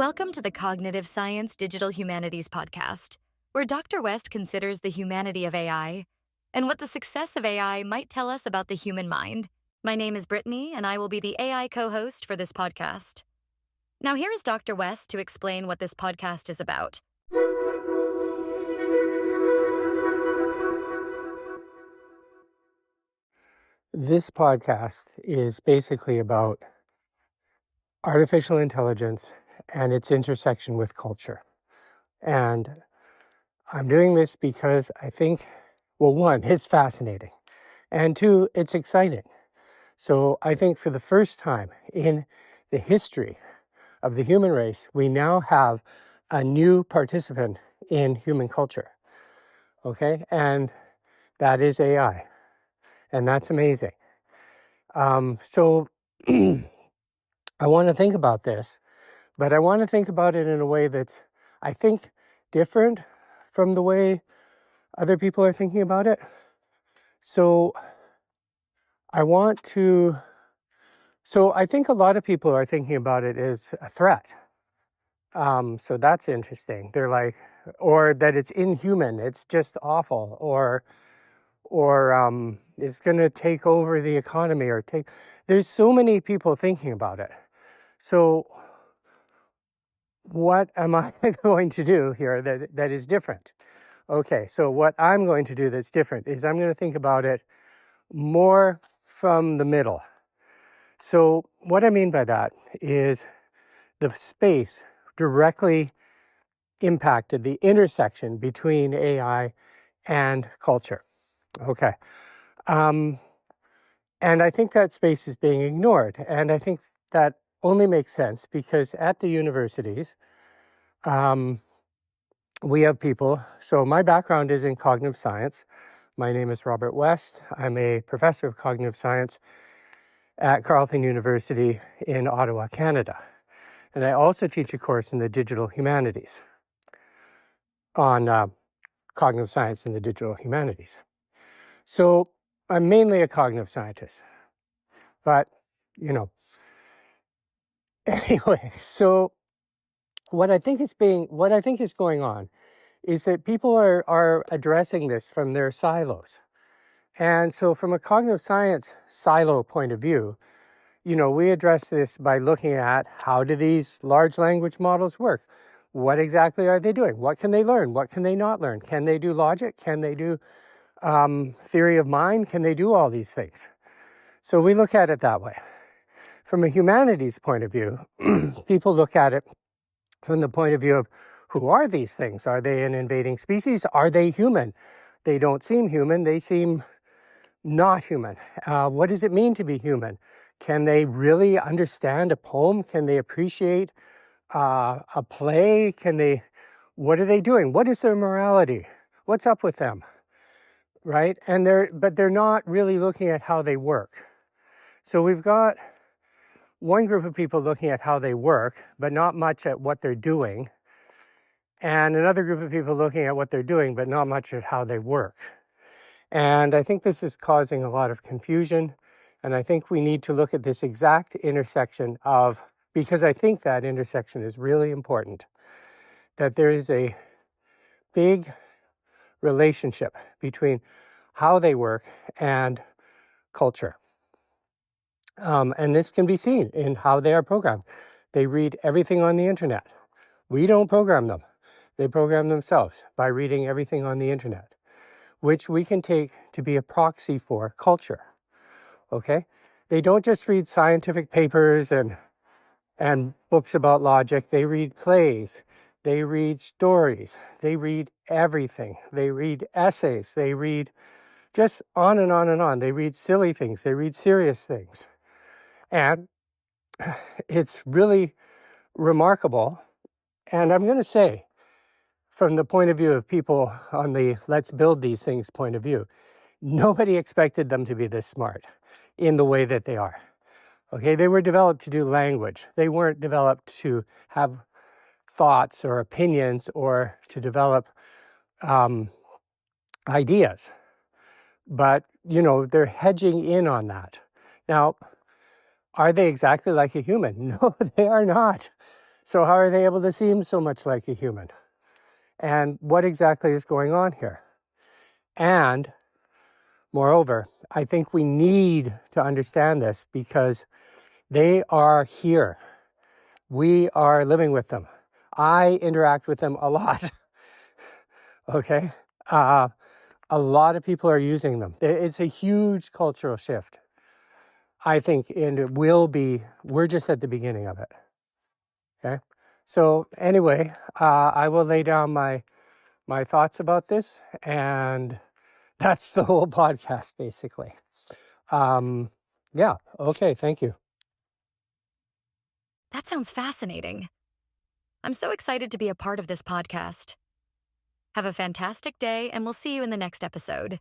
Welcome to the Cognitive Science Digital Humanities podcast, where Dr. West considers the humanity of AI and what the success of AI might tell us about the human mind. My name is Brittany, and I will be the AI co host for this podcast. Now, here is Dr. West to explain what this podcast is about. This podcast is basically about artificial intelligence and its intersection with culture. And I'm doing this because I think, well, one, it's fascinating, and two, it's exciting. So I think for the first time in the history of the human race, we now have a new participant in human culture. Okay? And that is AI. And that's amazing. So I want to think about this, but I want to think about it in a way that's, I think, different from the way other people are thinking about it. So I think a lot of people are thinking about it as a threat. So that's interesting. They're like, or that it's inhuman, it's just awful, or it's going to take over the economy, there's so many people thinking about it. So what am I going to do here that is different? Okay, so what I'm going to do that's different is I'm going to think about it more from the middle. So what I mean by that is the space directly impacted the intersection between AI and culture. Okay. And I think that space is being ignored. And I think that only makes sense because at the universities, we have people. So my background is in cognitive science. My name is Robert West. I'm a professor of cognitive science at Carleton University in Ottawa, Canada. And I also teach a course in the digital humanities on cognitive science and the digital humanities. So I'm mainly a cognitive scientist, but anyway, so what I think is going on is that people are addressing this from their silos. And so from a cognitive science silo point of view, we address this by looking at how do these large language models work? What exactly are they doing? What can they learn? What can they not learn? Can they do logic? Can they do theory of mind? Can they do all these things? So we look at it that way. From a humanities point of view, people look at it from the point of view of who are these things? Are they an invading species? Are they human? They don't seem human. They seem not human. What does it mean to be human? Can they really understand a poem? Can they appreciate a play? What are they doing? What is their morality? What's up with them? Right? But they're not really looking at how they work. So we've got one group of people looking at how they work, but not much at what they're doing. And another group of people looking at what they're doing, but not much at how they work. And I think this is causing a lot of confusion. And I think we need to look at this exact intersection because I think that intersection is really important, that there is a big relationship between how they work and culture. And this can be seen in how they are programmed. They read everything on the internet. We don't program them. They program themselves by reading everything on the internet, which we can take to be a proxy for culture. Okay? They don't just read scientific papers and books about logic. They read plays. They read stories. They read everything. They read essays. They read just on and on and on. They read silly things. They read serious things. And it's really remarkable. And I'm going to say, from the point of view of people on the let's build these things point of view, nobody expected them to be this smart in the way that they are. Okay, they were developed to do language. They weren't developed to have thoughts or opinions or to develop ideas. But, they're hedging in on that. Now, are they exactly like a human? No, they are not. So how are they able to seem so much like a human? And what exactly is going on here? And moreover, I think we need to understand this because they are here. We are living with them. I interact with them a lot. Okay. A lot of people are using them. It's a huge cultural shift, I think, and it will be. We're just at the beginning of it. Okay. So anyway, I will lay down my thoughts about this, and that's the whole podcast, basically. Yeah. Okay. Thank you. That sounds fascinating. I'm so excited to be a part of this podcast. Have a fantastic day, and we'll see you in the next episode.